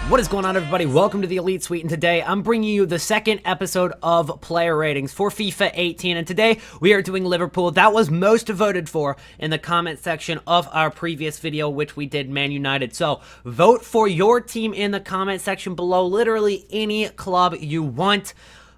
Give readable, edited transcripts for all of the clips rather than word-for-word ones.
What is going on, everybody? Welcome to the Elite Suite, and today I'm bringing you the second episode of player ratings for FIFA 18, and today we are doing Liverpool. That was most voted for in the comment section of our previous video, which we did Man United. So vote for your team in the comment section below, literally any club you want.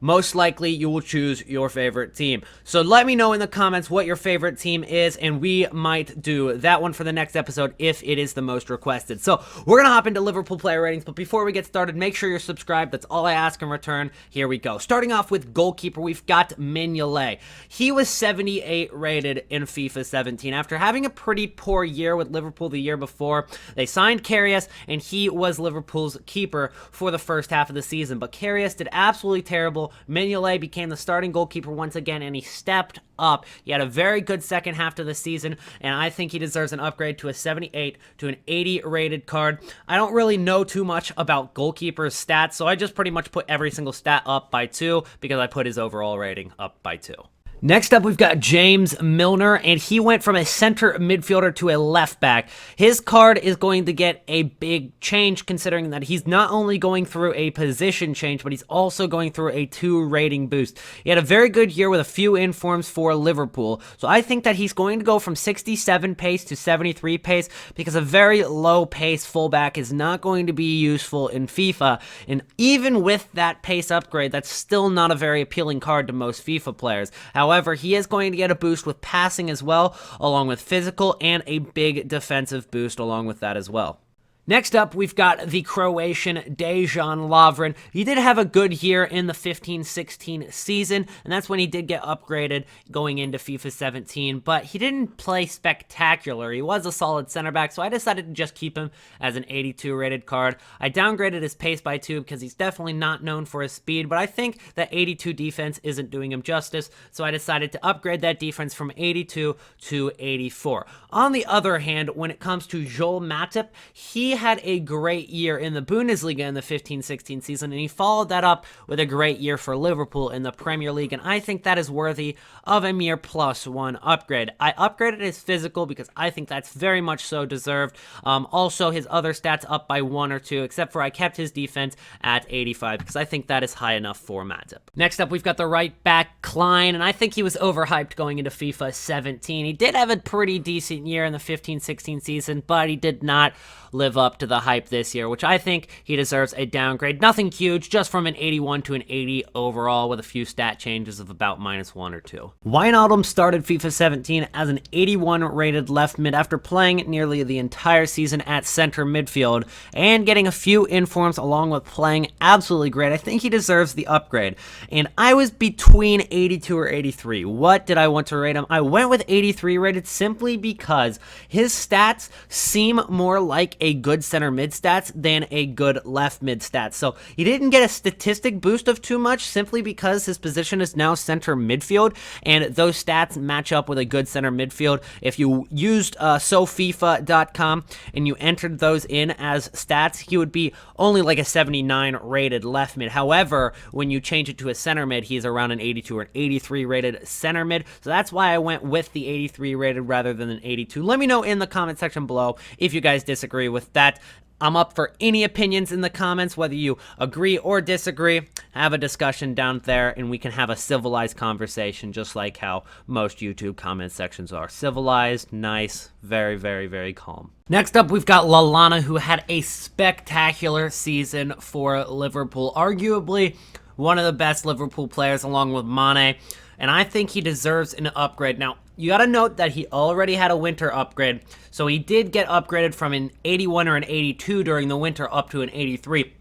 Most likely you will choose your favorite team. So let me know in the comments what your favorite team is, and we might do that one for the next episode if it is the most requested. So we're going to hop into Liverpool player ratings, but before we get started, make sure you're subscribed. That's all I ask in return. Here we go. Starting off with goalkeeper, we've got Mignolet. He was 78 rated in FIFA 17. After having a pretty poor year with Liverpool the year before, they signed Karius, and he was Liverpool's keeper for the first half of the season. But Karius did absolutely terrible. Mignolet became the starting goalkeeper once again, and he stepped up. He had a very good second half to the season, and I think he deserves an upgrade to a 78 to an 80 rated card. I don't really know too much about goalkeepers' stats, so I just pretty much put every single stat up by 2 because I put his overall rating up by 2. Next up, we've got James Milner, and he went from a center midfielder to a left back. His card is going to get a big change, considering that he's not only going through a position change, but he's also going through a 2 rating boost. He had a very good year with a few informs for Liverpool, so I think that he's going to go from 67 pace to 73 pace, because a very low pace fullback is not going to be useful in FIFA, and even with that pace upgrade, that's still not a very appealing card to most FIFA players. However, he is going to get a boost with passing as well, along with physical, and a big defensive boost along with that as well. Next up, we've got the Croatian Dejan Lovren. He did have a good year in the 15-16 season, and that's when he did get upgraded going into FIFA 17, but he didn't play spectacular. He was a solid center back, so I decided to just keep him as an 82 rated card. I downgraded his pace by 2 because he's definitely not known for his speed, but I think that 82 defense isn't doing him justice, so I decided to upgrade that defense from 82 to 84. On the other hand, when it comes to Joel Matip, he had a great year in the Bundesliga in the 15-16 season, and he followed that up with a great year for Liverpool in the Premier League, and I think that is worthy of a mere +1 upgrade. I upgraded his physical because I think that's very much so deserved. Also, his other stats up by 1 or 2, except for I kept his defense at 85 because I think that is high enough for Matip. Next up, we've got the right back, Klein, and I think he was overhyped going into FIFA 17. He did have a pretty decent year in the 15-16 season, but he did not live up to the hype this year, which I think he deserves a downgrade. Nothing huge, just from an 81 to an 80 overall with a few stat changes of about -1 or 2. Wijnaldum started FIFA 17 as an 81 rated left mid after playing nearly the entire season at center midfield and getting a few informs along with playing absolutely great. I think he deserves the upgrade, and I was between 82 or 83. What did I want to rate him? I went with 83 rated simply because his stats seem more like a good center mid stats than a good left mid stats. So he didn't get a statistic boost of too much simply because his position is now center midfield, and those stats match up with a good center midfield. If you used SoFIFA.com and you entered those in as stats, he would be only like a 79 rated left mid. However, when you change it to a center mid, he's around an 82 or an 83 rated center mid. So that's why I went with the 83 rated rather than an 82. Let me know in the comment section below if you guys disagree with that. I'm up for any opinions in the comments, whether you agree or disagree. Have a discussion down there, and we can have a civilized conversation, just like how most YouTube comment sections are. Civilized, nice, very, very, very calm. Next up, we've got Lallana, who had a spectacular season for Liverpool. Arguably one of the best Liverpool players, along with Mane, and I think he deserves an upgrade. Now, you got to note that he already had a winter upgrade, so he did get upgraded from an 81 or an 82 during the winter up to an 83.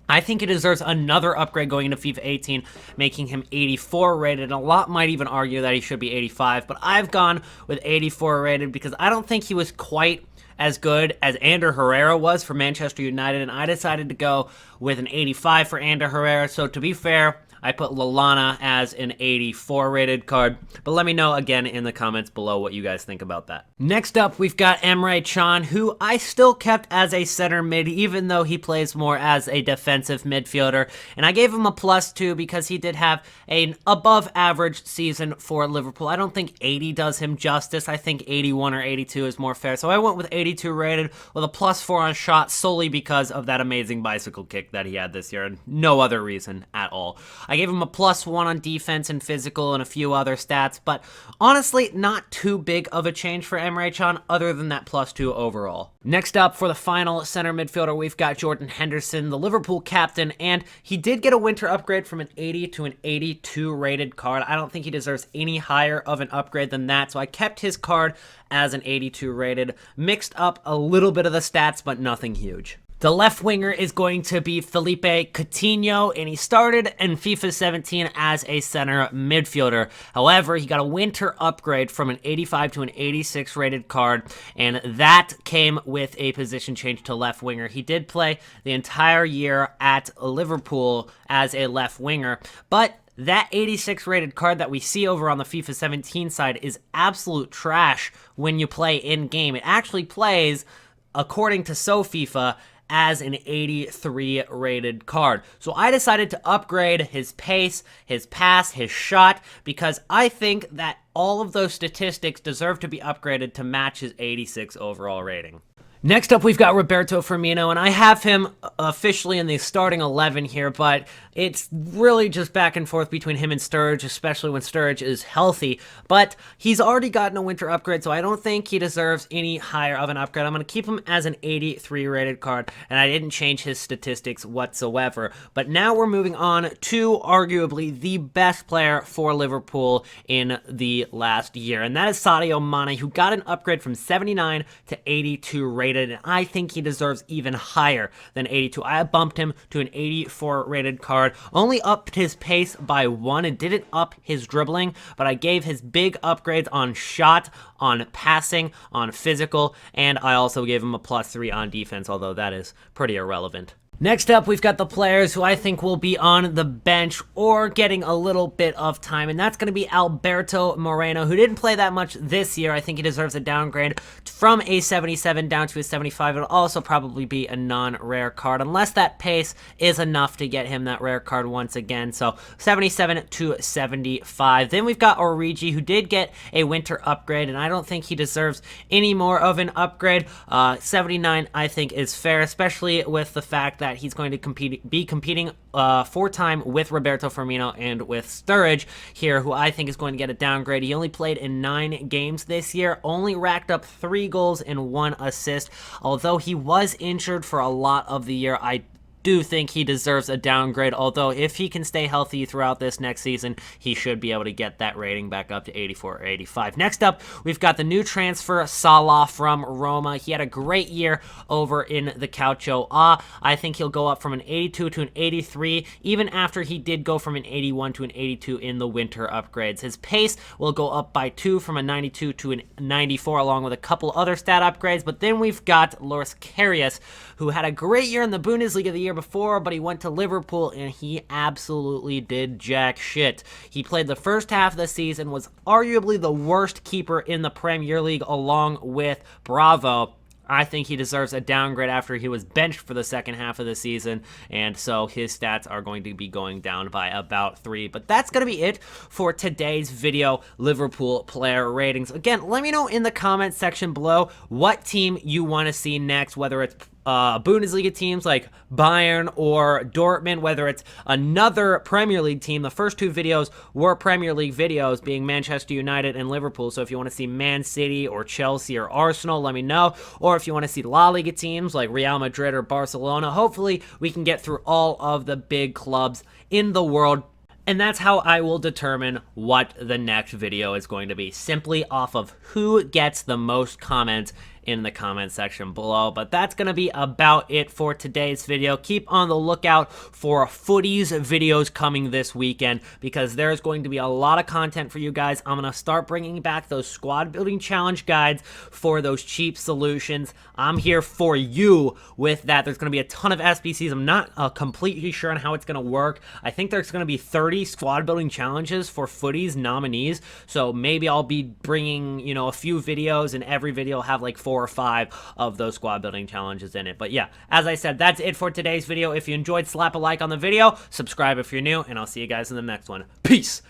I think he deserves another upgrade going into FIFA 18, making him 84 rated, and a lot might even argue that he should be 85, but I've gone with 84 rated because I don't think he was quite as good as Ander Herrera was for Manchester United, and I decided to go with an 85 for Ander Herrera. So to be fair, I put Lallana as an 84 rated card, but let me know again in the comments below what you guys think about that. Next up, we've got Emre Can, who I still kept as a center mid, even though he plays more as a defensive midfielder, and I gave him a +2 because he did have an above average season for Liverpool. I don't think 80 does him justice. I think 81 or 82 is more fair, so I went with 82 rated with a +4 on shot solely because of that amazing bicycle kick that he had this year, and no other reason at all. I gave him a +1 on defense and physical and a few other stats, but honestly, not too big of a change for Emre Can other than that +2 overall. Next up, for the final center midfielder, we've got Jordan Henderson, the Liverpool captain, and he did get a winter upgrade from an 80 to an 82 rated card. I don't think he deserves any higher of an upgrade than that, so I kept his card as an 82 rated, mixed up a little bit of the stats, but nothing huge. The left winger is going to be Felipe Coutinho, and he started in FIFA 17 as a center midfielder. However, he got a winter upgrade from an 85 to an 86 rated card, and that came with a position change to left winger. He did play the entire year at Liverpool as a left winger, but that 86 rated card that we see over on the FIFA 17 side is absolute trash when you play in-game. It actually plays, according to SoFIFA, as an 83 rated card. So I decided to upgrade his pace, his pass, his shot, because I think that all of those statistics deserve to be upgraded to match his 86 overall rating. Next up, we've got Roberto Firmino, and I have him officially in the starting 11 here, but it's really just back and forth between him and Sturridge, especially when Sturridge is healthy. But he's already gotten a winter upgrade, so I don't think he deserves any higher of an upgrade. I'm going to keep him as an 83 rated card, and I didn't change his statistics whatsoever. But now we're moving on to arguably the best player for Liverpool in the last year, and that is Sadio Mane, who got an upgrade from 79 to 82 rated. And I think he deserves even higher than 82. I bumped him to an 84 rated card, only upped his pace by 1 and didn't up his dribbling, but I gave his big upgrades on shot, on passing, on physical, and I also gave him a +3 on defense, although that is pretty irrelevant. Next up, we've got the players who I think will be on the bench or getting a little bit of time, and that's going to be Alberto Moreno, who didn't play that much this year. I think he deserves a downgrade from a 77 down to a 75. It'll also probably be a non-rare card, unless that pace is enough to get him that rare card once again. So 77 to 75. Then we've got Origi, who did get a winter upgrade, and I don't think he deserves any more of an upgrade. 79, I think, is fair, especially with the fact that he's going to be competing for time with Roberto Firmino and with Sturridge here, who I think is going to get a downgrade. He only played in 9 games this year, only racked up 3 goals and 1 assist. Although he was injured for a lot of the year, I do think he deserves a downgrade, although if he can stay healthy throughout this next season, he should be able to get that rating back up to 84 or 85. Next up, we've got the new transfer, Salah from Roma. He had a great year over in the Calcio A. I think he'll go up from an 82 to an 83, even after he did go from an 81 to an 82 in the winter upgrades. His pace will go up by 2 from a 92 to a 94, along with a couple other stat upgrades. But then we've got Loris Karius, who had a great year in the Bundesliga the year before, but he went to Liverpool and he absolutely did jack shit. He played the first half of the season, was arguably the worst keeper in the Premier League along with Bravo. I think he deserves a downgrade after he was benched for the second half of the season, and so his stats are going to be going down by about 3. But that's going to be it for today's video, Liverpool player ratings. Again, let me know in the comment section below what team you want to see next, whether it's Bundesliga teams like Bayern or Dortmund, whether it's another Premier League team. The first 2 videos were Premier League videos, being Manchester United and Liverpool. So if you want to see Man City or Chelsea or Arsenal, let me know. Or if you want to see La Liga teams like Real Madrid or Barcelona, hopefully we can get through all of the big clubs in the world. And that's how I will determine what the next video is going to be, simply off of who gets the most comments in the comment section below. But that's going to be about it for today's video. Keep on the lookout for footies videos coming this weekend, because there's going to be a lot of content for you guys. I'm going to start bringing back those squad building challenge guides for those cheap solutions. I'm here for you with that. There's going to be a ton of SBCs. I'm not completely sure on how it's going to work. I think there's going to be 30 squad building challenges for footies nominees. So maybe I'll be bringing, you know, a few videos, and every video will have like 4 or 5 of those squad building challenges in it. But yeah, as I said, that's it for today's video. If you enjoyed, slap a like on the video, subscribe if you're new, and I'll see you guys in the next one. Peace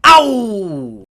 out!